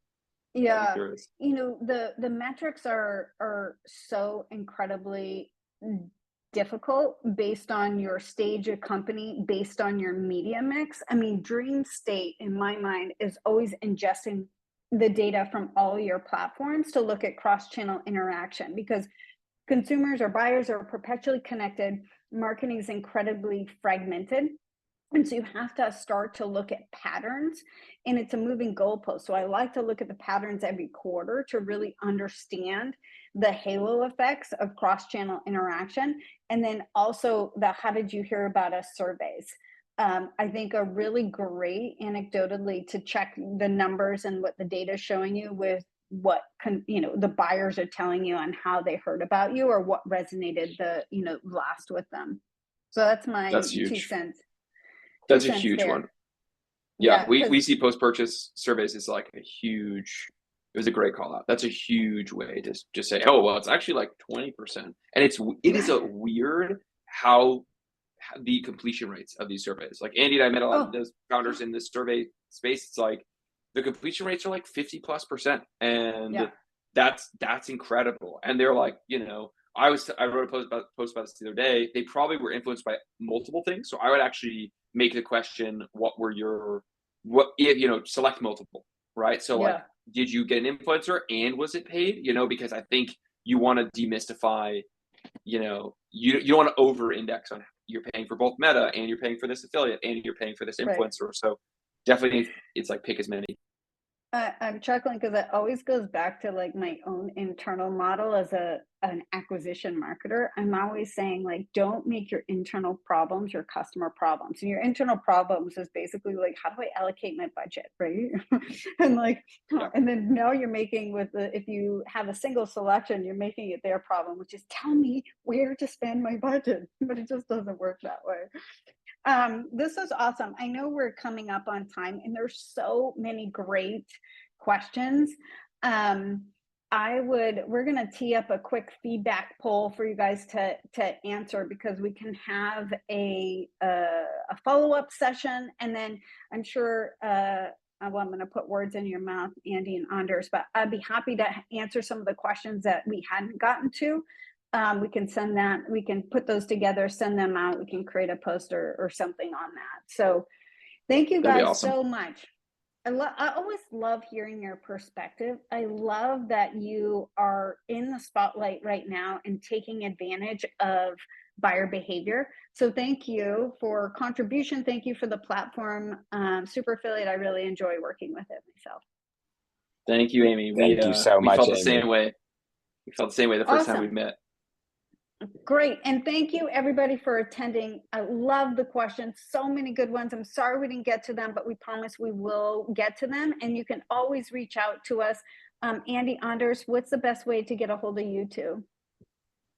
yeah, There is. the metrics are so incredibly difficult based on your stage of company, based on your media mix. I mean, dream state in my mind is always ingesting the data from all your platforms to look at cross-channel interaction, because consumers or buyers are perpetually connected. Marketing is incredibly fragmented. And so you have to start to look at patterns, and it's a moving goalpost. So I like to look at the patterns every quarter to really understand the halo effects of cross-channel interaction. And then also the how did you hear about us surveys. I think are really great anecdotally to check the numbers and what the data is showing you with what the buyers are telling you on how they heard about you or what resonated the last with them. So that's my That's 2 huge. cents. That's a 2 cents huge there. one. Yeah, we 'cause- see post-purchase surveys as like a huge, it was a great call out. That's a huge way to just say, oh, well, it's actually like 20%. And it is a weird how the completion rates of these surveys. Like Andy and I met a lot of Oh, those founders in this survey space. It's like the completion rates are like 50+%. And yeah. that's incredible. And they're like, I wrote a post about this the other day. They probably were influenced by multiple things. So I would actually make the question, select multiple, right? So like, Yeah. did you get an influencer and was it paid? Because I think you want to demystify, you don't want to over index on you're paying for both Meta and you're paying for this affiliate and you're paying for this Right. influencer. So definitely it's like pick as many. I'm chuckling because it always goes back to like my own internal model as an acquisition marketer. I'm always saying like, don't make your internal problems your customer problems. And your internal problems is basically like, how do I allocate my budget, right? And like, Yeah. and then now you're making if you have a single selection, you're making it their problem, which is tell me where to spend my budget. But it just doesn't work that way. This is awesome. I know we're coming up on time and there's so many great questions. We're going to tee up a quick feedback poll for you guys to answer, because we can have a follow-up session. And then I'm sure, well, I'm going to put words in your mouth, Andy and Anders, but I'd be happy to answer some of the questions that we hadn't gotten to. We can send that, we can put those together, send them out. We can create a poster or something on that. So thank you That'd be guys awesome. so much. I always love hearing your perspective. I love that you are in the spotlight right now and taking advantage of buyer behavior. So thank you for contribution. Thank you for the platform. Super Affiliate, I really enjoy working with it myself. Thank you, Amy. Thank you so much, felt the Amy. same way. We felt the same way the first time Awesome. we met. Great. And thank you everybody for attending. I love the questions. So many good ones. I'm sorry we didn't get to them, but we promise we will get to them. And you can always reach out to us. Andy, Anders, what's the best way to get a hold of you two?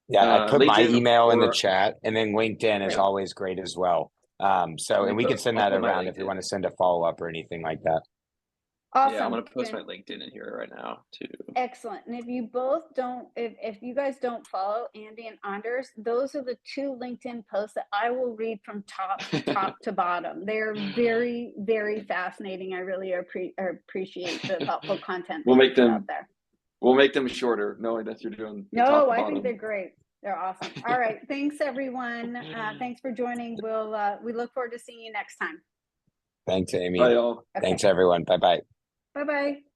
Yeah, I put my LinkedIn email in the chat, and then LinkedIn is Great. always great as well. And we can send that around if you want to send a follow-up or anything like that. Awesome. Yeah, I'm going to post my LinkedIn in here right now too. Excellent. And if you both don't, if you guys don't follow Andy and Anders, those are the 2 LinkedIn posts that I will read from top to bottom. They're very, very fascinating. I really appreciate the thoughtful content We'll make them out there. We'll make them shorter, knowing that you're doing the top No, to I bottom. think they're great. They're awesome. All right. Thanks everyone. Thanks for joining. We look forward to seeing you next time. Thanks, Amy. Bye, y'all. Okay. Thanks, everyone. Bye-bye. Bye-bye.